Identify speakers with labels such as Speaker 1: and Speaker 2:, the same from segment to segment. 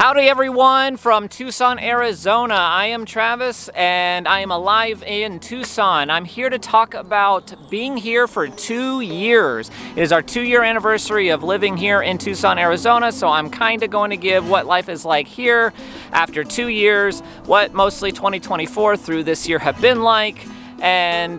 Speaker 1: Howdy everyone from Tucson, Arizona. I am Travis and I am alive in Tucson. I'm here to talk about being here for 2 years. It is our 2-year anniversary of living here in Tucson, Arizona, so I'm kind of going to give what life is like here after 2 years, what mostly 2024 through this year have been like, and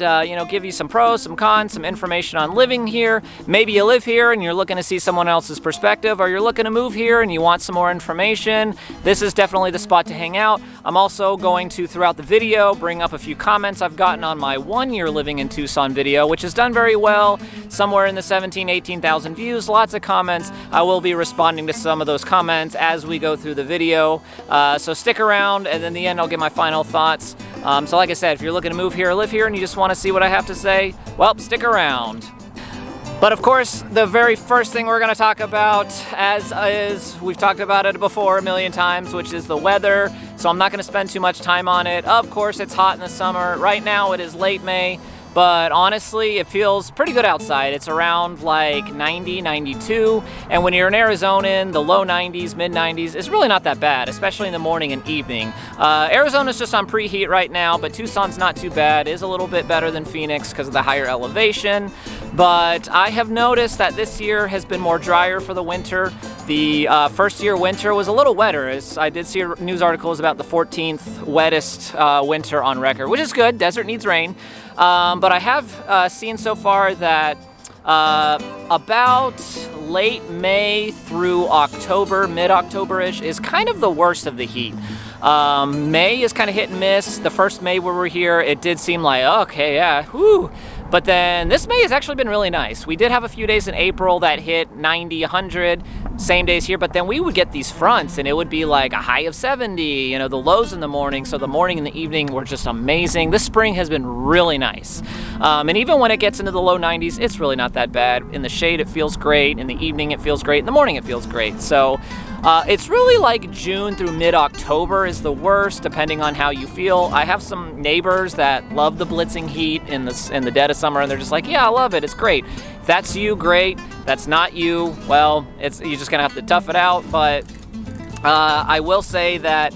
Speaker 1: give you some pros, some cons, some information on living here. Maybe you live here and you're looking to see someone else's perspective, or you're looking to move here and you want some more information. This is definitely the spot to hang out. I'm also going to, throughout the video, bring up a few comments I've gotten on my 1-year living in Tucson video, which has done very well, somewhere in the 17,000, 18,000 views, lots of comments. I will be responding to some of those comments as we go through the video. So stick around, and then in the end I'll give my final thoughts. So like I said, if you're looking to move here or live here and you just want to see what I have to say, well, stick around. But of course, the very first thing we're going to talk about, as is, we've talked about it before a million times, which is the weather. So I'm not going to spend too much time on it. Of course, it's hot in the summer. Right now it is late May. But honestly, it feels pretty good outside. It's around like 90, 92. And when you're an Arizonan, the low 90s, mid 90s is really not that bad, especially in the morning and evening. Arizona's just on preheat right now, but Tucson's not too bad. It is a little bit better than Phoenix because of the higher elevation. But I have noticed that this year has been more drier for the winter. The first year winter was a little wetter. As I did see news articles about the 14th wettest winter on record, which is good. Desert needs rain. But I have seen so far that about late May through October, mid-October-ish, is kind of the worst of the heat. May is kind of hit and miss. The first May where we're here, it did seem like, okay, yeah, whoo. But then this May has actually been really nice. We did have a few days in April that hit 90, 100, same days here, but then we would get these fronts and it would be like a high of 70, the lows in the morning. So the morning and the evening were just amazing. This spring has been really nice. And even when it gets into the low 90s, it's really not that bad. In the shade, it feels great. In the evening, it feels great. In the morning, it feels great. So it's really like June through mid-October is the worst, depending on how you feel. I have some neighbors that love the blitzing heat in the dead of summer, and they're just like, yeah, I love it, it's great. If that's you, great. If that's not you, well, you're just gonna have to tough it out. But I will say that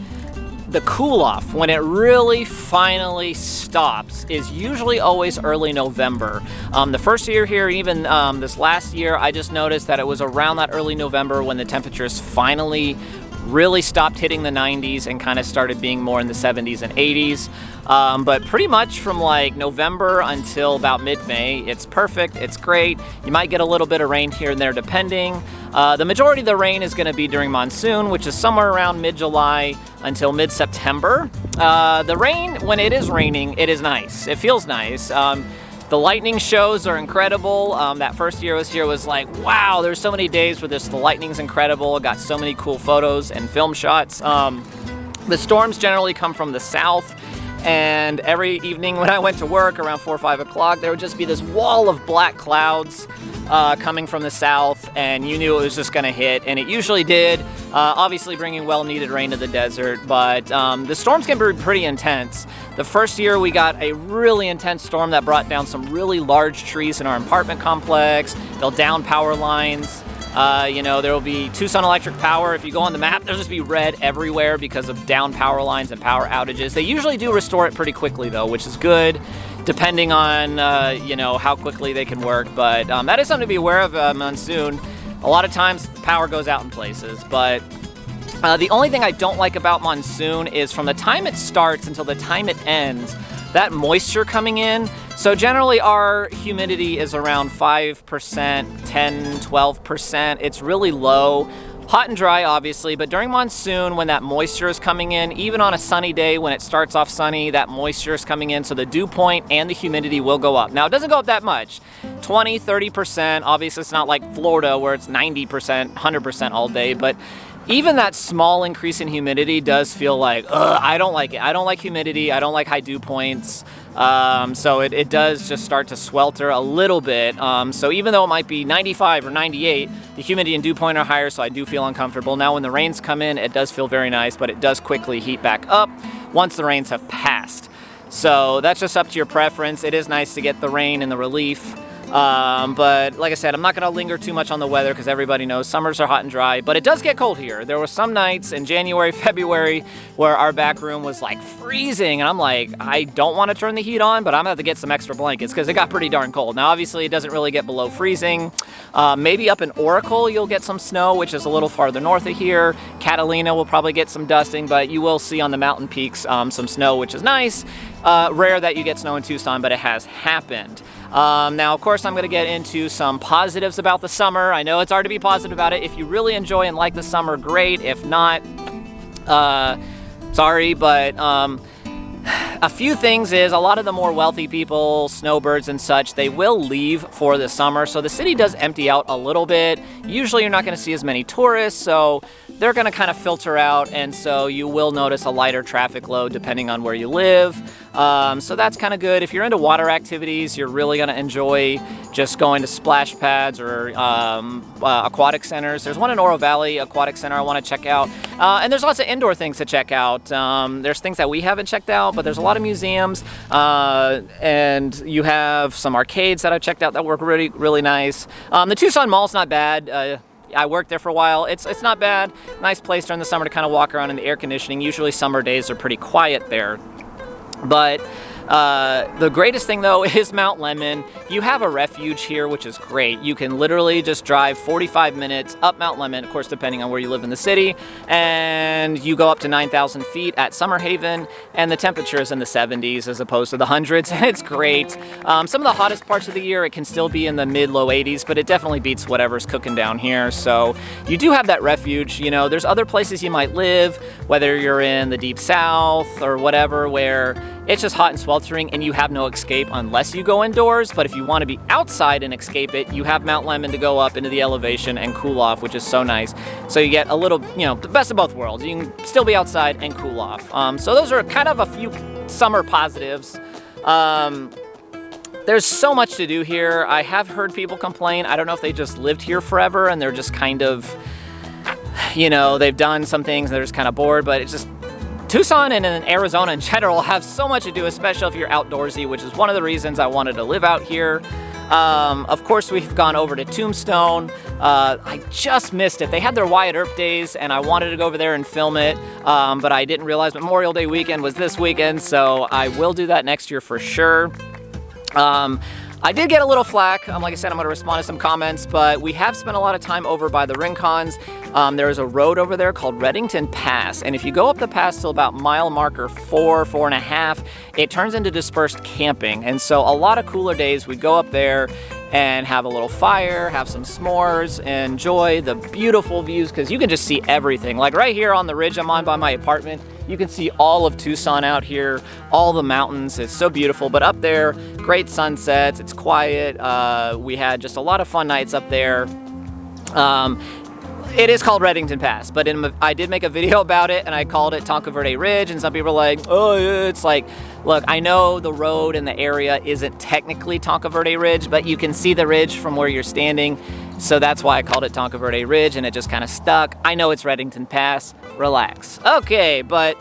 Speaker 1: the cool-off, when it really finally stops, is usually always early November. The first year here, even this last year, I just noticed that it was around that early November when the temperatures finally really stopped hitting the 90s and kind of started being more in the 70s and 80s. But pretty much from like November until about mid-May, it's perfect, it's great. You might get a little bit of rain here and there depending. The majority of the rain is going to be during monsoon, which is somewhere around mid-July until mid-September. The rain, when it is raining, it is nice. It feels nice. The lightning shows are incredible. That first year I was here was like, wow, there's so many days where the lightning's incredible. I got so many cool photos and film shots. The storms generally come from the south, and every evening when I went to work around 4 or 5 o'clock, there would just be this wall of black clouds coming from the south, and you knew it was just gonna hit, and it usually did, obviously bringing well-needed rain to the desert. But the storms can be pretty intense. The first year we got a really intense storm that brought down some really large trees in our apartment complex. They'll down power lines. There will be Tucson Electric Power. If you go on the map, there'll just be red everywhere because of down power lines and power outages. They usually do restore it pretty quickly though, which is good, depending on, how quickly they can work. But that is something to be aware of monsoon. A lot of times power goes out in places, but the only thing I don't like about monsoon is from the time it starts until the time it ends, that moisture coming in. So generally our humidity is around 5%, 10, 12%. It's really low. Hot and dry, obviously, but during monsoon, when that moisture is coming in, even on a sunny day, when it starts off sunny, that moisture is coming in, so the dew point and the humidity will go up. Now, it doesn't go up that much, 20, 30%. Obviously, it's not like Florida where it's 90%, 100% all day, but even that small increase in humidity does feel like, I don't like it. I don't like humidity. I don't like high dew points. So it does just start to swelter a little bit. So even though it might be 95 or 98, the humidity and dew point are higher, so I do feel uncomfortable. Now when the rains come in, it does feel very nice, but it does quickly heat back up once the rains have passed. So that's just up to your preference. It is nice to get the rain and the relief. But like I said, I'm not going to linger too much on the weather because everybody knows summers are hot and dry, but it does get cold here. There were some nights in January, February where our back room was like freezing, and I'm like, I don't want to turn the heat on, but I'm going to have to get some extra blankets because it got pretty darn cold. Now, obviously, it doesn't really get below freezing. Maybe up in Oracle, you'll get some snow, which is a little farther north of here. Catalina will probably get some dusting, but you will see on the mountain peaks some snow, which is nice. Rare that you get snow in Tucson, but it has happened. Now, of course, I'm going to get into some positives about the summer. I know it's hard to be positive about it. If you really enjoy and like the summer, great. If not, sorry, but a few things is a lot of the more wealthy people, snowbirds and such, they will leave for the summer. So the city does empty out a little bit. Usually you're not going to see as many tourists, so they're going to kind of filter out, and so you will notice a lighter traffic load depending on where you live. So that's kind of good. If you're into water activities, you're really going to enjoy just going to splash pads or aquatic centers. There's one in Oro Valley Aquatic Center I want to check out. And there's lots of indoor things to check out. There's things that we haven't checked out, but there's a lot of museums. And you have some arcades that I've checked out that work really, really nice. The Tucson Mall's not bad. I worked there for a while. It's not bad. Nice place during the summer to kind of walk around in the air conditioning. Usually summer days are pretty quiet there. But the greatest thing though is Mount Lemmon. You have a refuge here, which is great. You can literally just drive 45 minutes up Mount Lemmon, of course, depending on where you live in the city, and you go up to 9,000 feet at Summer Haven, and the temperature is in the 70s as opposed to the hundreds. It's great. Some of the hottest parts of the year, it can still be in the mid-low 80s, but it definitely beats whatever's cooking down here. So you do have that refuge. You know, there's other places you might live, whether you're in the deep south or whatever, where it's just hot and sweltering and you have no escape unless you go indoors. But if you want to be outside and escape it, you have Mount Lemmon to go up into the elevation and cool off, which is so nice. So you get a little, you know, the best of both worlds. You can still be outside and cool off. So those are kind of a few summer positives. There's so much to do here. I have heard people complain. I don't know if they just lived here forever and they're just kind of, you know, they've done some things and they're just kind of bored, but it's just, Tucson and in Arizona in general have so much to do, especially if you're outdoorsy, which is one of the reasons I wanted to live out here. Of course, we've gone over to Tombstone. I just missed it. They had their Wyatt Earp days, and I wanted to go over there and film it, but I didn't realize Memorial Day weekend was this weekend, so I will do that next year for sure. I did get a little flack. Like I said, I'm going to respond to some comments, but we have spent a lot of time over by the Rincons. There is a road over there called Reddington Pass, and if you go up the pass till about mile marker 4.5, it turns into dispersed camping. And so a lot of cooler days, we'd go up there and have a little fire, have some s'mores, enjoy the beautiful views, because you can just see everything. Like right here on the ridge I'm on by my apartment, you can see all of Tucson out here, all the mountains. It's so beautiful. But up there, great sunsets. It's quiet. We had just a lot of fun nights up there. It is called Reddington Pass, but I did make a video about it, and I called it Tonka Verde Ridge, and some people are like, oh, it's like, look, I know the road in the area isn't technically Tonka Verde Ridge, but you can see the ridge from where you're standing, so that's why I called it Tonka Verde Ridge, and it just kind of stuck. I know it's Reddington Pass. Relax. Okay, but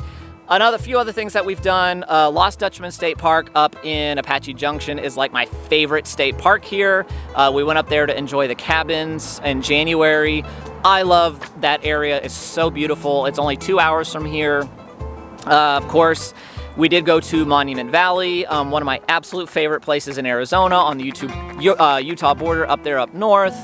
Speaker 1: another few other things that we've done. Lost Dutchman State Park up in Apache Junction is like my favorite state park here. We went up there to enjoy the cabins in January. I love that area. It's so beautiful. It's only 2 hours from here. Of course, we did go to Monument Valley, one of my absolute favorite places in Arizona on the Utah border up there up north.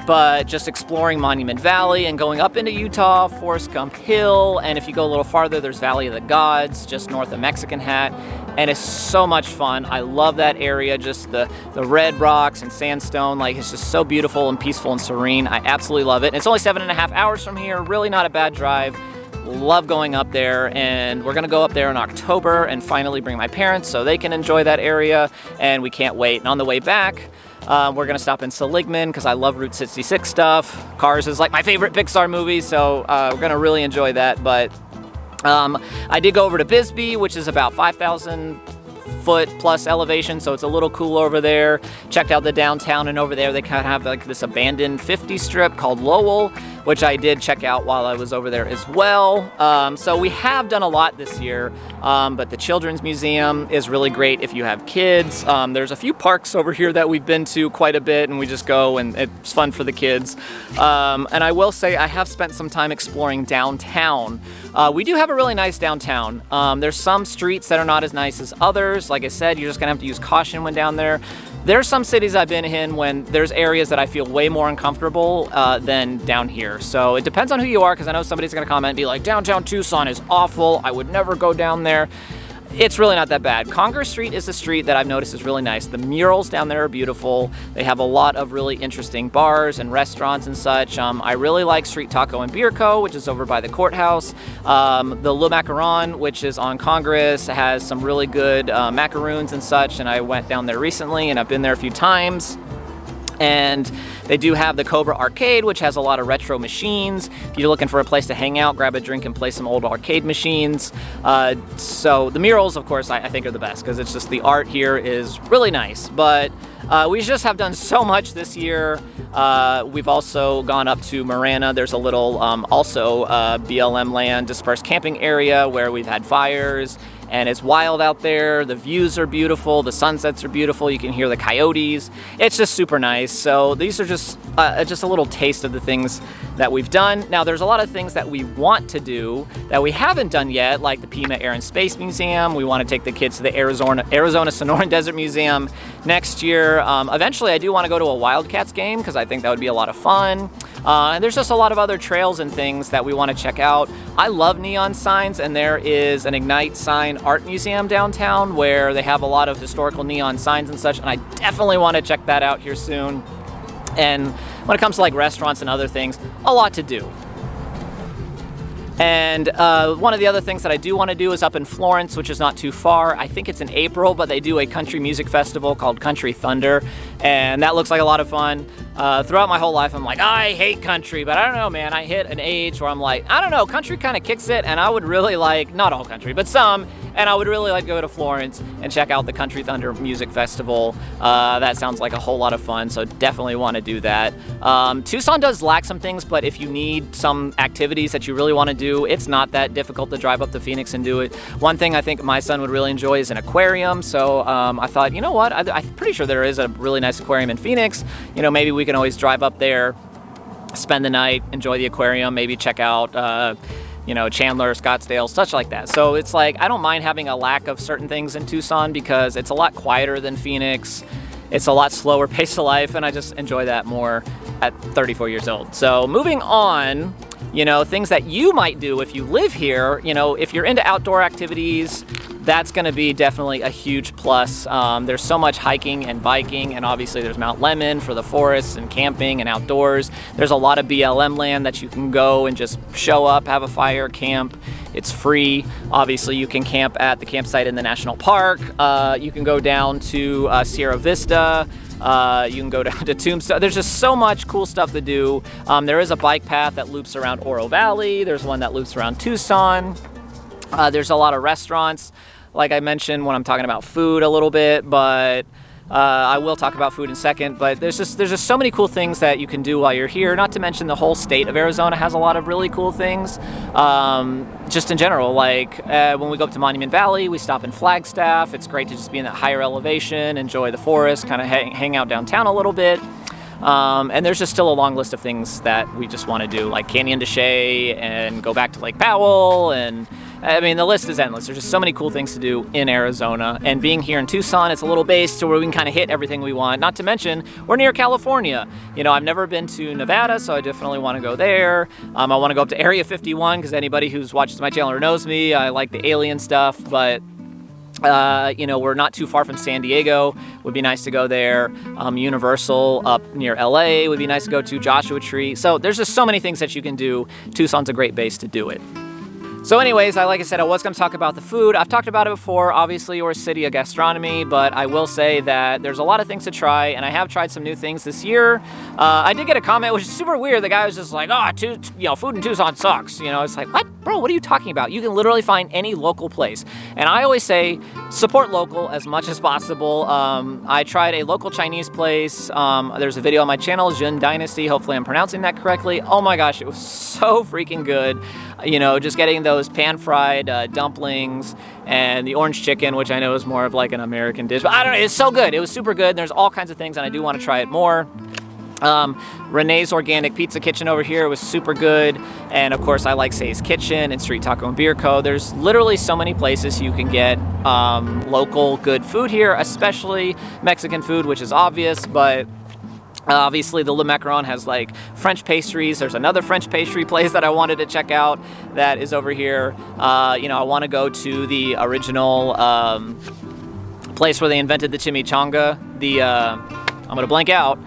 Speaker 1: But just exploring Monument Valley and going up into Utah, Forest Gump Hill, and if you go a little farther, there's Valley of the Gods, just north of Mexican Hat, and it's so much fun. I love that area, just the red rocks and sandstone, like it's just so beautiful and peaceful and serene. I absolutely love it. And it's only 7.5 hours from here, really not a bad drive. Love going up there, and we're gonna go up there in October and finally bring my parents so they can enjoy that area, and we can't wait. And on the way back, we're gonna stop in Seligman because I love Route 66 stuff. Cars is like my favorite Pixar movie, so we're gonna really enjoy that. But I did go over to Bisbee, which is about 5,000 foot plus elevation, so it's a little cool over there. Checked out the downtown, and over there they kind of have like this abandoned 50 strip called Lowell. which I did check out while I was over there as well. So we have done a lot this year, but the Children's Museum is really great if you have kids. There's a few parks over here that we've been to quite a bit, and we just go and it's fun for the kids. And I will say I have spent some time exploring downtown. We do have a really nice downtown. There's some streets that are not as nice as others. Like I said, you're just gonna have to use caution when down there. There's some cities I've been in when there's areas that I feel way more uncomfortable than down here. So it depends on who you are, because I know somebody's gonna comment and be like, downtown Tucson is awful, I would never go down there. It's really not that bad. Congress Street is a street that I've noticed is really nice. The murals down there are beautiful. They have a lot of really interesting bars and restaurants and such. I really like Street Taco and Beer Co., which is over by the courthouse. The Le Macaron, which is on Congress, has some really good macaroons and such, and I went down there recently, and I've been there a few times. And they do have the Cobra Arcade, which has a lot of retro machines. If you're looking for a place to hang out, grab a drink and play some old arcade machines. So the murals, of course, I think are the best, because it's just the art here is really nice. But we just have done so much this year. We've also gone up to Marana. There's a little also BLM land dispersed camping area where we've had fires. And it's wild out there. The views are beautiful. The sunsets are beautiful. You can hear the coyotes. It's just super nice. So these are just a little taste of the things that we've done. Now, there's a lot of things that we want to do that we haven't done yet, like the Pima Air and Space Museum. We want to take the kids to the Arizona Sonoran Desert Museum next year. Eventually, I do want to go to a Wildcats game, because I think that would be a lot of fun. And there's just a lot of other trails and things that we want to check out. I love neon signs, and there is an Ignite Sign art museum downtown where they have a lot of historical neon signs and such, and I definitely want to check that out here soon. And when it comes to like restaurants and other things, a lot to do. And one of the other things that I do want to do is up in Florence, which is not too far. I think it's in April, but they do a country music festival called Country Thunder, and that looks like a lot of fun. Throughout my whole life, I'm like, I hate country, but I don't know, man. I hit an age where I'm like, I don't know, country kind of kicks it, and I would really like, not all country, but some, and I would really like to go to Florence and check out the Country Thunder Music Festival. That sounds like a whole lot of fun, so definitely want to do that. Tucson does lack some things, but if you need some activities that you really want to do, it's not that difficult to drive up to Phoenix and do it. One thing I think my son would really enjoy is an aquarium, so I thought, you know what, I'm pretty sure there is a really nice aquarium in Phoenix. You know, maybe we can always drive up there, spend the night, enjoy the aquarium, maybe check out you know, Chandler, Scottsdale, such like that. So it's like, I don't mind having a lack of certain things in Tucson, because it's a lot quieter than Phoenix. It's a lot slower pace of life, and I just enjoy that more at 34 years old. So moving on, you know, things that you might do if you live here, you know, if you're into outdoor activities, that's going to be definitely a huge plus. There's so much hiking and biking, and obviously there's Mount Lemmon for the forests and camping and outdoors. There's a lot of BLM land that you can go and just show up, have a fire, camp. It's free. Obviously, you can camp at the campsite in the national park. You can go down to Sierra Vista. You can go down to Tombstone. There's just so much cool stuff to do. There is a bike path that loops around Oro Valley. There's one that loops around Tucson. There's a lot of restaurants, like I mentioned when I'm talking about food a little bit, but I will talk about food in a second. But there's just so many cool things that you can do while you're here. Not to mention the whole state of Arizona has a lot of really cool things. Just in general, like when we go up to Monument Valley, we stop in Flagstaff. It's great to just be in that higher elevation, enjoy the forest, kind of hang out downtown a little bit. And there's just still a long list of things that we just want to do, like Canyon de Chelly and go back to Lake Powell, and I mean, the list is endless. There's just so many cool things to do in Arizona. And being here in Tucson, it's a little base to where we can kind of hit everything we want. Not to mention, we're near California. You know, I've never been to Nevada, so I definitely want to go there. I want to go up to Area 51, because anybody who's watched my channel or knows me, I like the alien stuff. But you know, we're not too far from San Diego. Would be nice to go there. Universal up near LA would be nice to go to. Joshua Tree. So there's just so many things that you can do. Tucson's a great base to do it. So anyways, like I said, I was going to talk about the food. I've talked about it before. Obviously, we're a city of gastronomy, but I will say that there's a lot of things to try, and I have tried some new things this year. I did get a comment, which is super weird. The guy was just like, food in Tucson sucks. It's like, what? Bro, what are you talking about? You can literally find any local place. And I always say, support local as much as possible. I tried a local Chinese place. There's a video on my channel, Jun Dynasty. Hopefully I'm pronouncing that correctly. Oh my gosh, it was so freaking good. Just getting those pan-fried dumplings and the orange chicken, which I know is more of like an American dish. But I don't know, it's so good. It was super good. There's all kinds of things, and I do want to try it more. Renee's Organic Pizza Kitchen over here was super good. And of course, I like Say's Kitchen and Street Taco and Beer Co. There's literally so many places you can get local good food here, especially Mexican food, which is obvious, but obviously the Le Macaron has like French pastries. There's another French pastry place that I wanted to check out that is over here. I want to go to the original place where they invented the chimichanga. I'm going to blank out.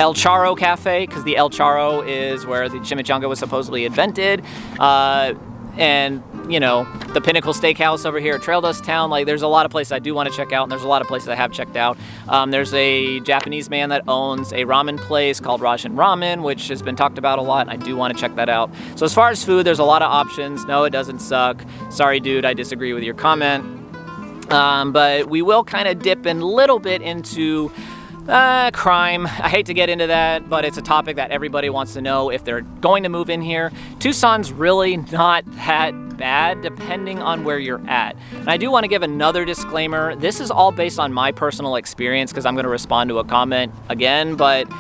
Speaker 1: El Charro Cafe, because the El Charro is where the chimichanga was supposedly invented. And the Pinnacle Steakhouse over here at Trail Dust Town. Like, there's a lot of places I do want to check out, and there's a lot of places I have checked out. There's a Japanese man that owns a ramen place called Rajan Ramen, which has been talked about a lot, and I do want to check that out. So as far as food, there's a lot of options. No, it doesn't suck. Sorry, dude, I disagree with your comment. But we will kind of dip in a little bit into crime. I hate to get into that, but it's a topic that everybody wants to know if they're going to move in here. Tucson's really not that bad depending on where you're at. And I do want to give another disclaimer. This is all based on my personal experience because I'm going to respond to a comment again, but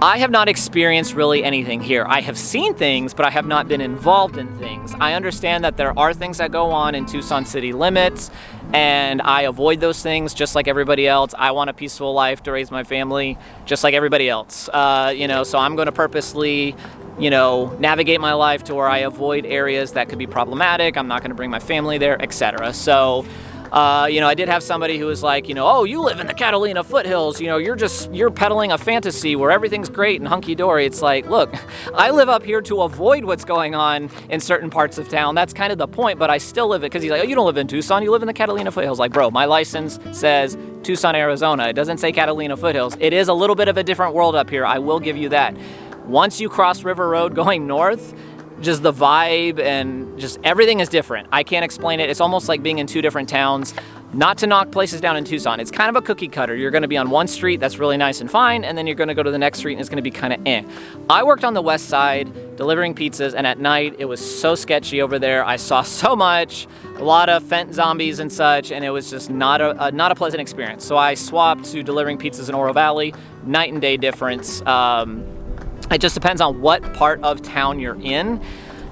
Speaker 1: I have not experienced really anything here. I have seen things, but I have not been involved in things. I understand that there are things that go on in Tucson city limits, and I avoid those things just like everybody else. I want a peaceful life to raise my family just like everybody else. So I'm going to purposely navigate my life to where I avoid areas that could be problematic. I'm not going to bring my family there, etc. So I did have somebody who was like, oh, you live in the Catalina foothills, you're peddling a fantasy where everything's great and hunky-dory. It's like, look, I live up here to avoid what's going on in certain parts of town. That's kind of the point, but I still live it, because he's like, oh, you don't live in Tucson, you live in the Catalina foothills. Like, bro, my license says Tucson, Arizona. It doesn't say Catalina foothills. It is a little bit of a different world up here, I will give you that. Once you cross River Road going north, just the vibe and just everything is different. I can't explain it. It's almost like being in two different towns. Not to knock places down in Tucson. It's kind of a cookie cutter. You're going to be on one street that's really nice and fine, and then you're going to go to the next street and it's going to be kind of eh. I worked on the west side delivering pizzas, and at night it was so sketchy over there. I saw so much, a lot of fent zombies and such, and it was just not a pleasant experience. So I swapped to delivering pizzas in Oro Valley. Night and day difference. It just depends on what part of town you're in.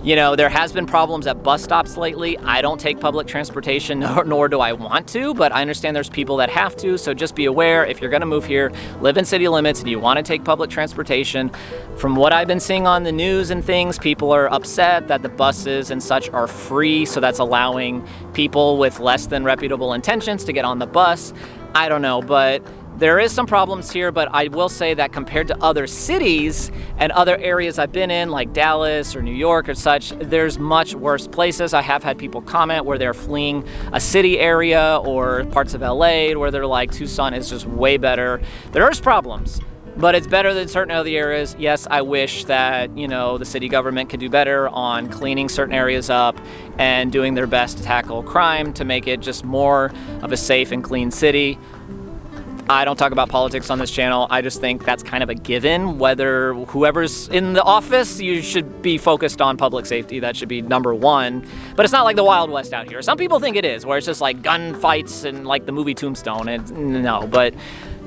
Speaker 1: There has been problems at bus stops lately. I don't take public transportation, nor do I want to, but I understand there's people that have to, so just be aware, if you're gonna move here, live in city limits, and you wanna take public transportation, from what I've been seeing on the news and things, people are upset that the buses and such are free, so that's allowing people with less than reputable intentions to get on the bus. I don't know, but there is some problems here, but I will say that compared to other cities and other areas I've been in, like Dallas or New York or such, there's much worse places. I have had people comment where they're fleeing a city area or parts of LA where they're like, Tucson is just way better. There's problems, but it's better than certain other areas. Yes, I wish that, the city government could do better on cleaning certain areas up and doing their best to tackle crime to make it just more of a safe and clean city. I don't talk about politics on this channel. I just think that's kind of a given. Whether whoever's in the office, you should be focused on public safety. That should be number one. But it's not like the Wild West out here. Some people think it is, where it's just like gunfights and like the movie Tombstone. And no, but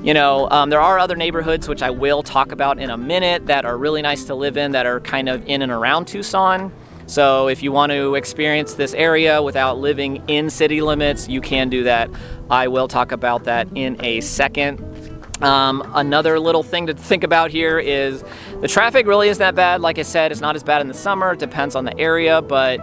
Speaker 1: there are other neighborhoods, which I will talk about in a minute, that are really nice to live in, that are kind of in and around Tucson. So if you want to experience this area without living in city limits, you can do that. I will talk about that in a second. Another little thing to think about here is the traffic really isn't that bad. Like I said, it's not as bad in the summer. It depends on the area, but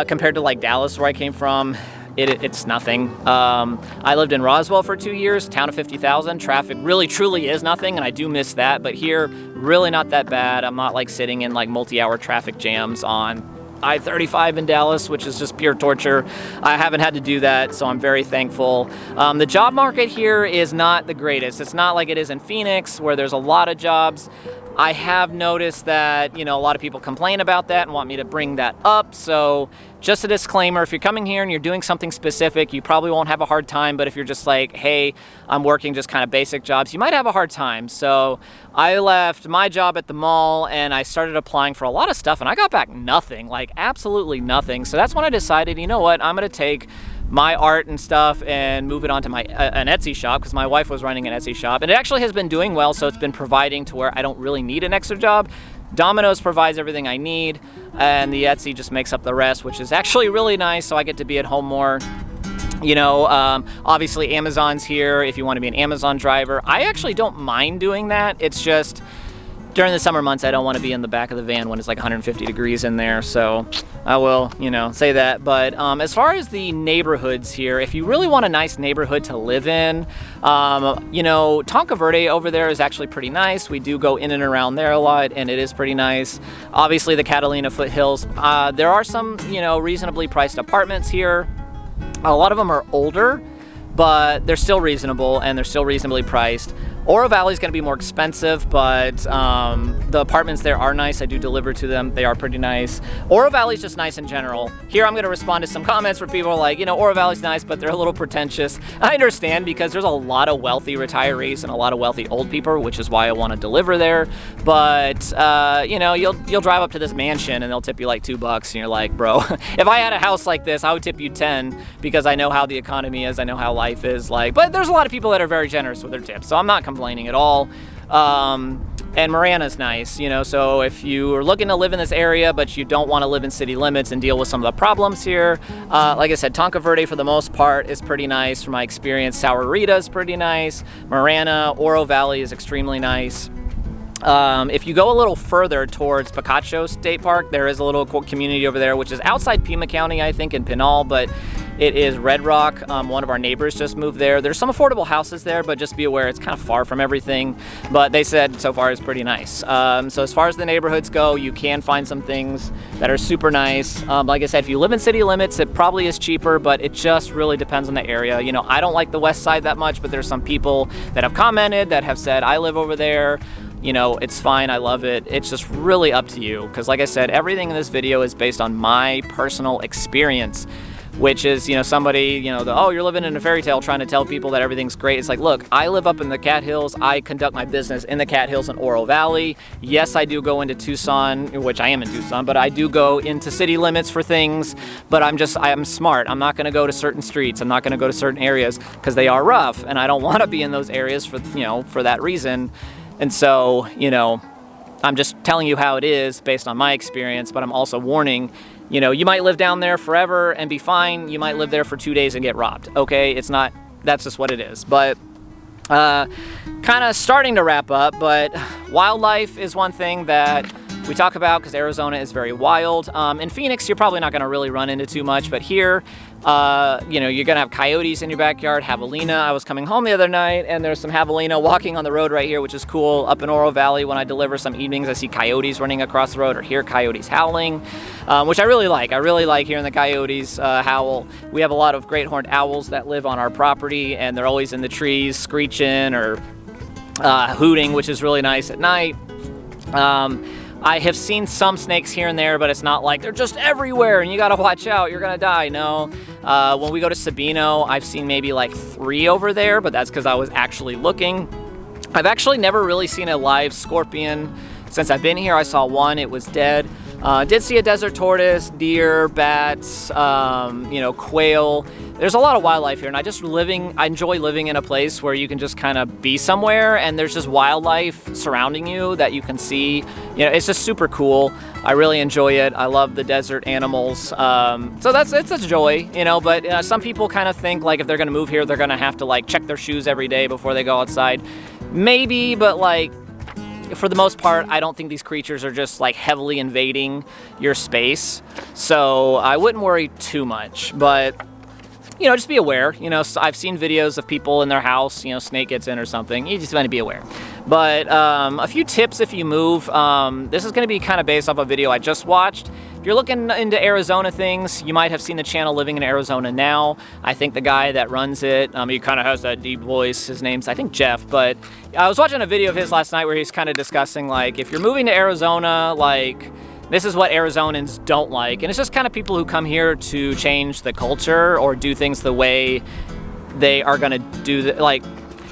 Speaker 1: compared to like Dallas, where I came from, it's nothing. I lived in Roswell for 2 years, town of 50,000. Traffic really truly is nothing, and I do miss that. But here, really not that bad. I'm not like sitting in like multi-hour traffic jams on I-35 in Dallas, which is just pure torture. I haven't had to do that, so I'm very thankful. The job market here is not the greatest. It's not like it is in Phoenix, where there's a lot of jobs. I have noticed that, you know, a lot of people complain about that and want me to bring that up. So just a disclaimer, if you're coming here and you're doing something specific, you probably won't have a hard time. But if you're just like, hey, I'm working just kind of basic jobs, you might have a hard time. So I left my job at the mall and I started applying for a lot of stuff and I got back nothing, like absolutely nothing. So that's when I decided, you know what, I'm going to take my art and stuff and move it onto my an Etsy shop, because my wife was running an Etsy shop and it actually has been doing well, so it's been providing to where I don't really need an extra job. Domino's provides everything I need and the Etsy just makes up the rest, which is actually really nice, so I get to be at home more. You know, obviously Amazon's here if you want to be an Amazon driver. I actually don't mind doing that. It's just during the summer months, I don't want to be in the back of the van when it's like 150 degrees in there. So I will, you know, say that. But as far as the neighborhoods here, if you really want a nice neighborhood to live in, you know, Tonka Verde over there is actually pretty nice. We do go in and around there a lot, and it is pretty nice. Obviously, the Catalina foothills. There are some, you know, reasonably priced apartments here. A lot of them are older, but they're still reasonable and they're still reasonably priced. Oro Valley is going to be more expensive, but the apartments there are nice. I do deliver to them. They are pretty nice. Oro Valley is just nice in general. Here I'm going to respond to some comments where people are like, you know, Oro Valley's nice, but they're a little pretentious. I understand, because there's a lot of wealthy retirees and a lot of wealthy old people, which is why I want to deliver there. But, you know, you'll drive up to this mansion and they'll tip you like $2 and you're like, bro, if I had a house like this, I would tip you 10, because I know how the economy is. I know how life is like. But there's a lot of people that are very generous with their tips, so I'm not complaining at all. And Marana's nice, you know, so if you are looking to live in this area but you don't want to live in city limits and deal with some of the problems here, like I said, Tonka Verde for the most part is pretty nice from my experience. Sahuarita is pretty nice. Marana, Oro Valley is extremely nice. If you go a little further towards Picacho State Park, there is a little community over there, which is outside Pima County, I think, in Pinal, but it is Red Rock. One of our neighbors just moved there. There's some affordable houses there, but just be aware it's kind of far from everything. But they said so far it's pretty nice. So as far as the neighborhoods go, you can find some things that are super nice. Like I said, if you live in city limits, it probably is cheaper, but it just really depends on the area. You know, I don't like the west side that much, but there's some people that have commented that have said, I live over there. You know, it's fine, I love it. It's just really up to you. Because like I said, everything in this video is based on my personal experience, which is, you know, somebody, you know, oh, you're living in a fairy tale trying to tell people that everything's great. It's like, look, I live up in the Cat Hills. I conduct my business in the Cat Hills and Oro Valley. Yes, I do go into Tucson, which I am in Tucson, but I do go into city limits for things. But I'm smart. I'm not going to go to certain streets. I'm not going to go to certain areas because they are rough. And I don't want to be in those areas for, you know, for that reason. And so, you know, I'm just telling you how it is based on my experience, but I'm also warning, you know, you might live down there forever and be fine. You might live there for 2 days and get robbed. Okay, it's not, that's just what it is. But kind of starting to wrap up, but wildlife is one thing that we talk about because Arizona is very wild. In Phoenix, you're probably not going to really run into too much, but here, you know, you're going to have coyotes in your backyard, javelina. I was coming home the other night and there's some javelina walking on the road right here, which is cool. Up in Oro Valley, when I deliver some evenings, I see coyotes running across the road or hear coyotes howling, which I really like. I really like hearing the coyotes howl. We have a lot of great horned owls that live on our property and they're always in the trees screeching or hooting, which is really nice at night. I have seen some snakes here and there, but it's not like they're just everywhere and you gotta watch out, you're gonna die. No. When we go to Sabino, I've seen maybe like 3 over there, but that's because I was actually looking. I've actually never really seen a live scorpion. Since I've been here, I saw one, it was dead. Did see a desert tortoise, deer, bats, you know, quail. There's a lot of wildlife here, and I enjoy living in a place where you can just kind of be somewhere and there's just wildlife surrounding you that you can see. You know, it's just super cool. I really enjoy it. I love the desert animals. So it's a joy, you know, but some people kind of think like if they're gonna move here, they're gonna have to like check their shoes every day before they go outside. Maybe, but like, for the most part, I don't think these creatures are just like heavily invading your space. So I wouldn't worry too much, but you know, just be aware. You know, I've seen videos of people in their house, you know, snake gets in or something. You just want to be aware. But a few tips if you move. This is going to be kind of based off a video I just watched. If you're looking into Arizona things, you might have seen the channel Living in Arizona Now. I think the guy that runs it, he kind of has that deep voice. His name's, I think, Jeff. But I was watching a video of his last night where he's kind of discussing, like, if you're moving to Arizona, like, this is what Arizonans don't like. And it's just kind of people who come here to change the culture or do things the way they are going to do,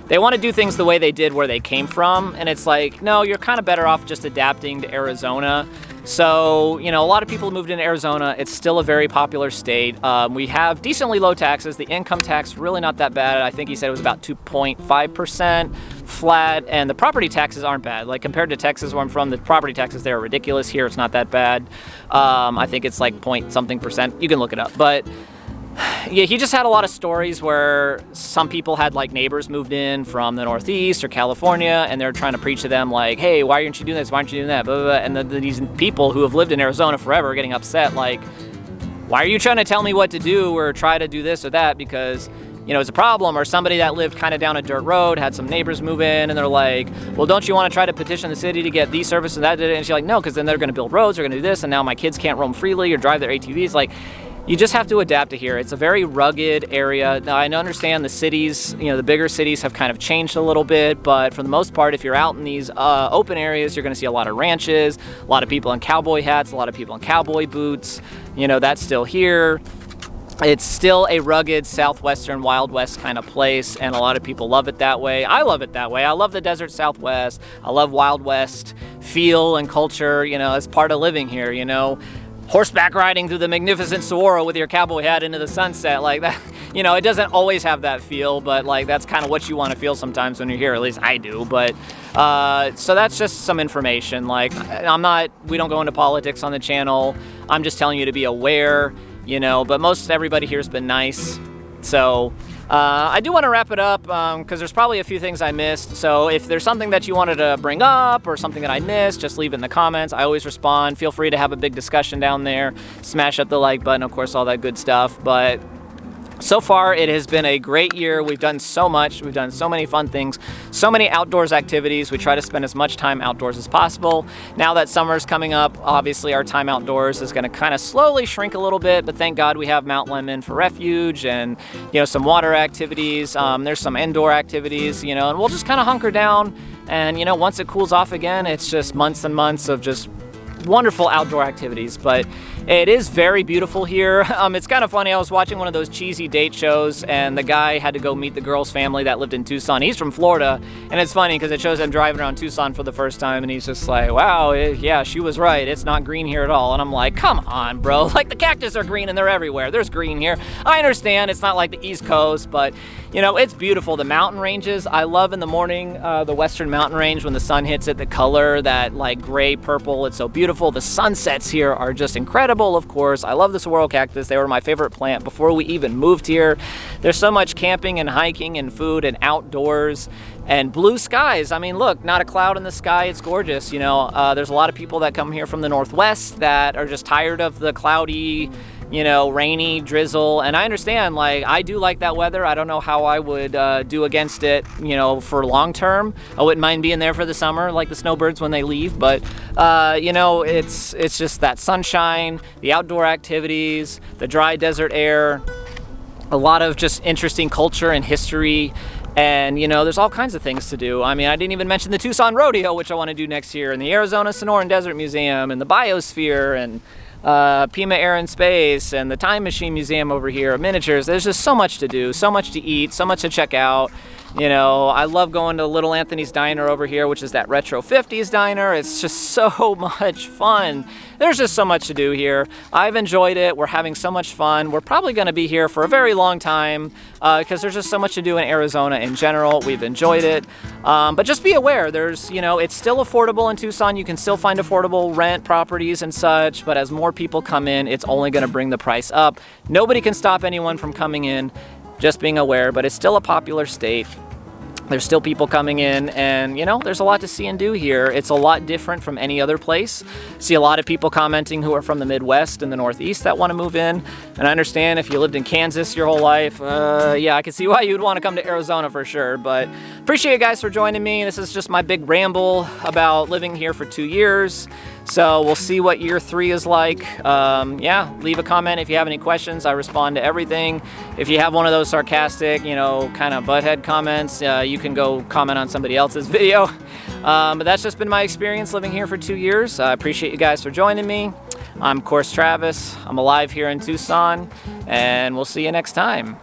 Speaker 1: they want to do things the way they did where they came from. And it's like, no, you're kind of better off just adapting to Arizona. So, you know, a lot of people moved into Arizona. It's still a very popular state. We have decently low taxes. The income tax, really not that bad. I think he said it was about 2.5% flat, and the property taxes aren't bad. Like, compared to Texas, where I'm from, the property taxes there are ridiculous. Here, it's not that bad. I think it's like point something percent. You can look it up. But yeah, he just had a lot of stories where some people had like neighbors moved in from the Northeast or California, and they're trying to preach to them like, hey, why aren't you doing this? Why aren't you doing that? Blah, blah, blah. And these people who have lived in Arizona forever are getting upset like, why are you trying to tell me what to do or try to do this or that? Because, you know, it's a problem. Or somebody that lived kind of down a dirt road had some neighbors move in, and they're like, well, don't you want to try to petition the city to get these services and that? And she's like, no, because then they're going to build roads, they're going to do this, and now my kids can't roam freely or drive their ATVs. Like, you just have to adapt to here. It's a very rugged area. Now, I understand the cities, you know, the bigger cities have kind of changed a little bit, but for the most part, if you're out in these open areas, you're going to see a lot of ranches, a lot of people in cowboy hats, a lot of people in cowboy boots. You know, that's still here. It's still a rugged Southwestern Wild West kind of place, and a lot of people love it that way. I love it that way. I love the desert Southwest. I love Wild West feel and culture, you know, as part of living here, you know. Horseback riding through the magnificent Saguaro with your cowboy hat into the sunset, like that. You know, it doesn't always have that feel, but like that's kind of what you want to feel sometimes when you're here. At least I do. But so that's just some information. Like, we don't go into politics on the channel. I'm just telling you to be aware, you know, but most everybody here has been nice. So I do want to wrap it up because there's probably a few things I missed. So if there's something that you wanted to bring up or something that I missed, just leave it in the comments. I always respond. Feel free to have a big discussion down there. Smash up the like button, of course, all that good stuff. But so far, it has been a great year. We've done so much. We've done so many fun things, so many outdoors activities. We try to spend as much time outdoors as possible. Now that summer's coming up, obviously our time outdoors is going to kind of slowly shrink a little bit, but thank God we have Mount Lemmon for refuge and, you know, some water activities. There's some indoor activities, you know, and we'll just kind of hunker down. And, you know, once it cools off again, it's just months and months of just wonderful outdoor activities. But it is very beautiful here. It's kind of funny. I was watching one of those cheesy date shows, and the guy had to go meet the girl's family that lived in Tucson. He's from Florida, and it's funny because it shows him driving around Tucson for the first time, and he's just like, wow, yeah, she was right. It's not green here at all. And I'm like, come on, bro. Like, the cactus are green, and they're everywhere. There's green here. I understand it's not like the East Coast, but, you know, it's beautiful. The mountain ranges, I love in the morning, the Western Mountain Range, when the sun hits it, the color, that, like, gray, purple, it's so beautiful. The sunsets here are just incredible. Of course, I love the saguaro cactus. They were my favorite plant before we even moved here. There's so much camping and hiking and food and outdoors and blue skies. I mean, look, not a cloud in the sky. It's gorgeous. You know, there's a lot of people that come here from the Northwest that are just tired of the cloudy, you know, rainy drizzle. And I understand, like, I do like that weather. I don't know how I would do against it, you know, for long term. I wouldn't mind being there for the summer, like the snowbirds when they leave. But, you know, it's just that sunshine, the outdoor activities, the dry desert air, a lot of just interesting culture and history. And, you know, there's all kinds of things to do. I mean, I didn't even mention the Tucson Rodeo, which I want to do next year, and the Arizona Sonoran Desert Museum, and the Biosphere, and Pima Air and Space, and the Time Machine Museum over here, miniatures. There's just so much to do, so much to eat, so much to check out. You know, I love going to Little Anthony's Diner over here, which is that retro 50s diner. It's just so much fun. There's just so much to do here. I've enjoyed it. We're having so much fun. We're probably going to be here for a very long time because there's just so much to do in Arizona in general. We've enjoyed it. But just be aware, there's, you know, it's still affordable in Tucson. You can still find affordable rent properties and such, but as more people come in, it's only going to bring the price up. Nobody can stop anyone from coming in. Just being aware, but it's still a popular state. There's still people coming in, and you know, there's a lot to see and do here. It's a lot different from any other place. See a lot of people commenting who are from the Midwest and the Northeast that want to move in, and I understand if you lived in Kansas your whole life, yeah, I can see why you'd want to come to Arizona for sure. But appreciate you guys for joining me. This is just my big ramble about living here for 2 years. So we'll see what year 3 is like. Yeah, leave a comment if you have any questions. I respond to everything. If you have one of those sarcastic, you know, kind of butthead comments, you can go comment on somebody else's video. But that's just been my experience living here for 2 years. I appreciate you guys for joining me. I'm, of course, Travis. I'm alive here in Tucson, and we'll see you next time.